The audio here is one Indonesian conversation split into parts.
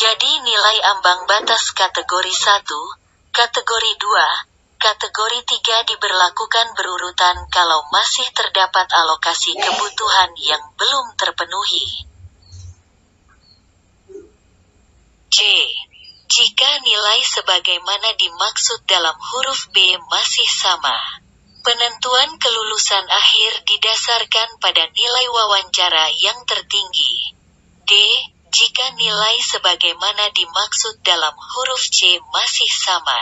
Jadi nilai ambang batas kategori 1, kategori 2, kategori 3 diberlakukan berurutan kalau masih terdapat alokasi kebutuhan yang belum terpenuhi. C. Jika nilai sebagaimana dimaksud dalam huruf B masih sama. Penentuan kelulusan akhir didasarkan pada nilai wawancara yang tertinggi. D. Jika nilai sebagaimana dimaksud dalam huruf C masih sama.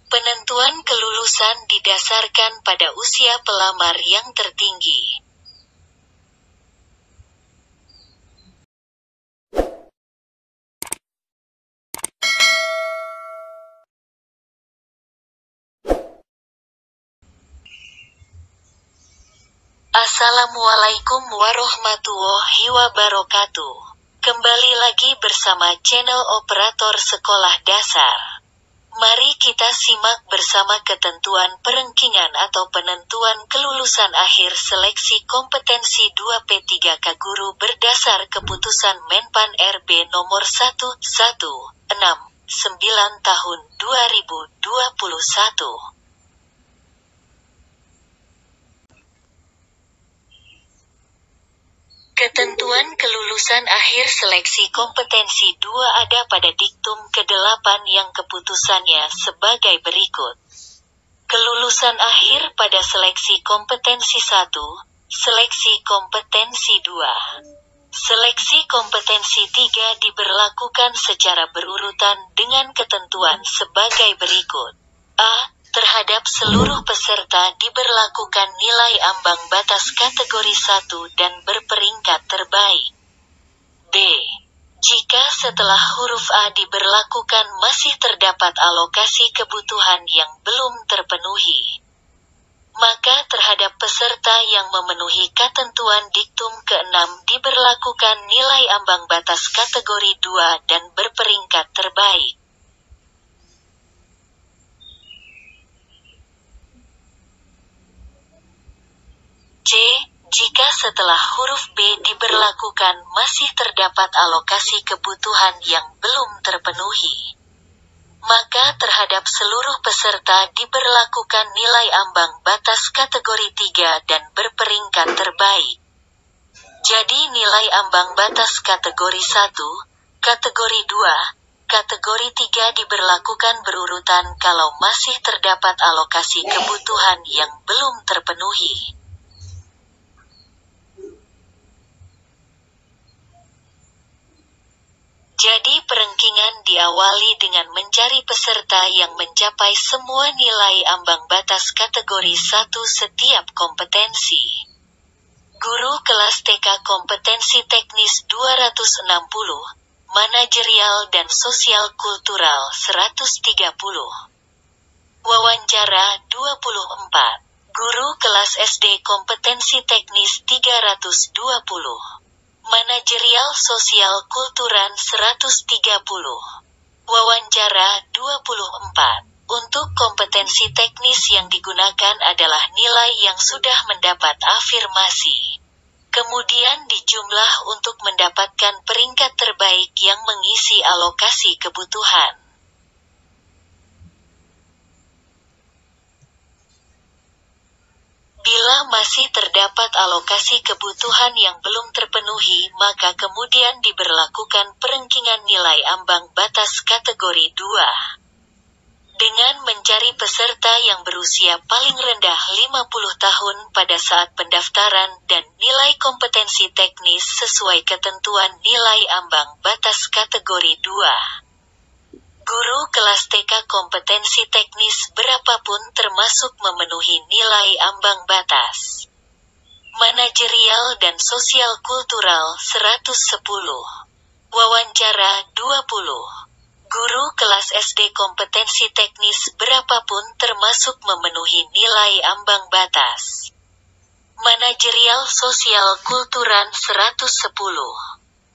Penentuan kelulusan didasarkan pada usia pelamar yang tertinggi. Assalamualaikum warahmatullahi wabarakatuh. Kembali lagi bersama channel Operator Sekolah Dasar. Mari kita simak bersama ketentuan perengkingan atau penentuan kelulusan akhir seleksi kompetensi 2P3K Guru berdasar keputusan Menpan RB nomor 1169 tahun 2021. Ketentuan kelulusan akhir seleksi kompetensi 2 ada pada diktum ke-8 yang keputusannya sebagai berikut. Kelulusan akhir pada seleksi kompetensi 1, seleksi kompetensi 2. Seleksi kompetensi 3 diberlakukan secara berurutan dengan ketentuan sebagai berikut. A. Terhadap seluruh peserta diberlakukan nilai ambang batas kategori 1 dan berperingkat terbaik. B. Jika setelah huruf A diberlakukan masih terdapat alokasi kebutuhan yang belum terpenuhi, maka terhadap peserta yang memenuhi ketentuan diktum ke-6 diberlakukan nilai ambang batas kategori 2 dan berperingkat terbaik. C. Jika setelah huruf B diberlakukan masih terdapat alokasi kebutuhan yang belum terpenuhi, maka terhadap seluruh peserta diberlakukan nilai ambang batas kategori 3 dan berperingkat terbaik. Jadi nilai ambang batas kategori 1, kategori 2, kategori 3 diberlakukan berurutan kalau masih terdapat alokasi kebutuhan yang belum terpenuhi. Jadi perengkingan diawali dengan mencari peserta yang mencapai semua nilai ambang batas kategori 1 setiap kompetensi. Guru kelas TK kompetensi teknis 260, manajerial dan sosial kultural 130. Wawancara 24. Guru kelas SD kompetensi teknis 320. Manajerial sosial kulturan 130. Wawancara 24. Untuk kompetensi teknis yang digunakan adalah nilai yang sudah mendapat afirmasi. Kemudian dijumlah untuk mendapatkan peringkat terbaik yang mengisi alokasi kebutuhan. Bila masih terdapat alokasi kebutuhan yang belum terpenuhi, maka kemudian diberlakukan perengkingan nilai ambang batas kategori 2. Dengan mencari peserta yang berusia paling rendah 50 tahun pada saat pendaftaran dan nilai kompetensi teknis sesuai ketentuan nilai ambang batas kategori 2. Guru kelas TK kompetensi teknis berapapun termasuk memenuhi nilai ambang batas. Manajerial dan sosial kultural 110. Wawancara 20. Guru kelas SD kompetensi teknis berapapun termasuk memenuhi nilai ambang batas. Manajerial sosial kulturan 110.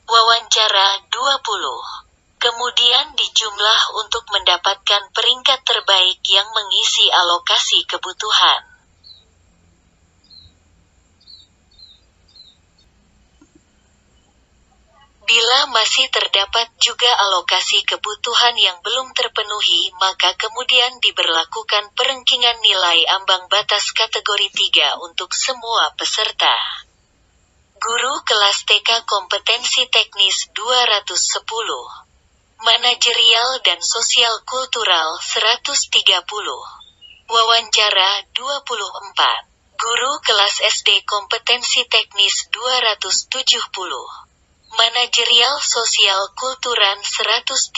Wawancara 20. Kemudian dijumlah untuk mendapatkan peringkat terbaik yang mengisi alokasi kebutuhan. Bila masih terdapat juga alokasi kebutuhan yang belum terpenuhi, maka kemudian diberlakukan perengkingan nilai ambang batas kategori 3 untuk semua peserta. Guru kelas TK kompetensi teknis 210. Manajerial dan sosial kultural 130. Wawancara 24. Guru kelas SD kompetensi teknis 270. Manajerial sosial kulturan 130.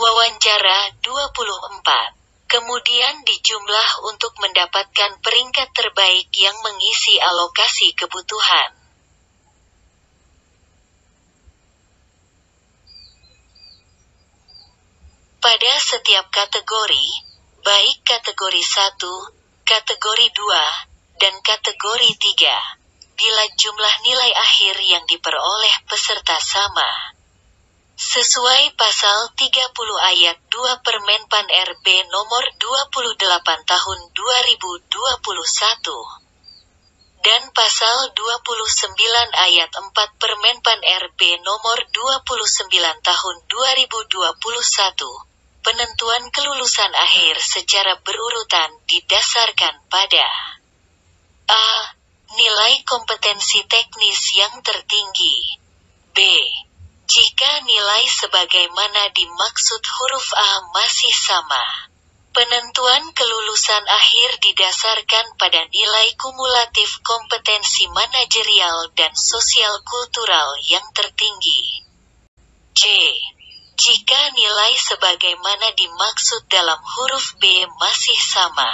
Wawancara 24. Kemudian dijumlah untuk mendapatkan peringkat terbaik yang mengisi alokasi kebutuhan. Pada setiap kategori, baik kategori 1, kategori 2, dan kategori 3, bila jumlah nilai akhir yang diperoleh peserta sama, sesuai pasal 30 ayat 2 Permenpan RB nomor 28 tahun 2021, dan pasal 29 ayat 4 Permenpan RB nomor 29 tahun 2021, penentuan kelulusan akhir secara berurutan didasarkan pada A. Nilai kompetensi teknis yang tertinggi. B. Jika nilai sebagaimana dimaksud huruf A masih sama, penentuan kelulusan akhir didasarkan pada nilai kumulatif kompetensi manajerial dan sosial kultural yang tertinggi. C. Jika nilai sebagaimana dimaksud dalam huruf B masih sama,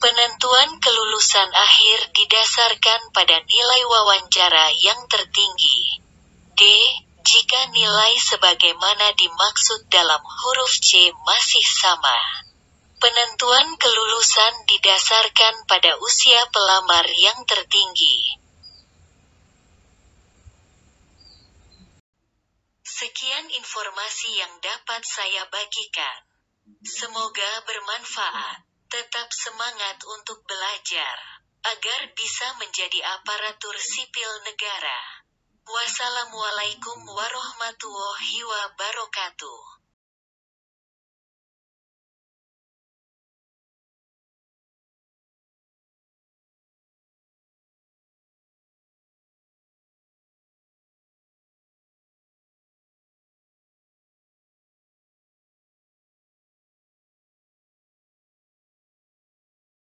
penentuan kelulusan akhir didasarkan pada nilai wawancara yang tertinggi. D. Jika nilai sebagaimana dimaksud dalam huruf C masih sama, penentuan kelulusan didasarkan pada usia pelamar yang tertinggi. Sekian informasi yang dapat saya bagikan. Semoga bermanfaat. Tetap semangat untuk belajar, agar bisa menjadi aparatur sipil negara. Wassalamualaikum warahmatullahi wabarakatuh.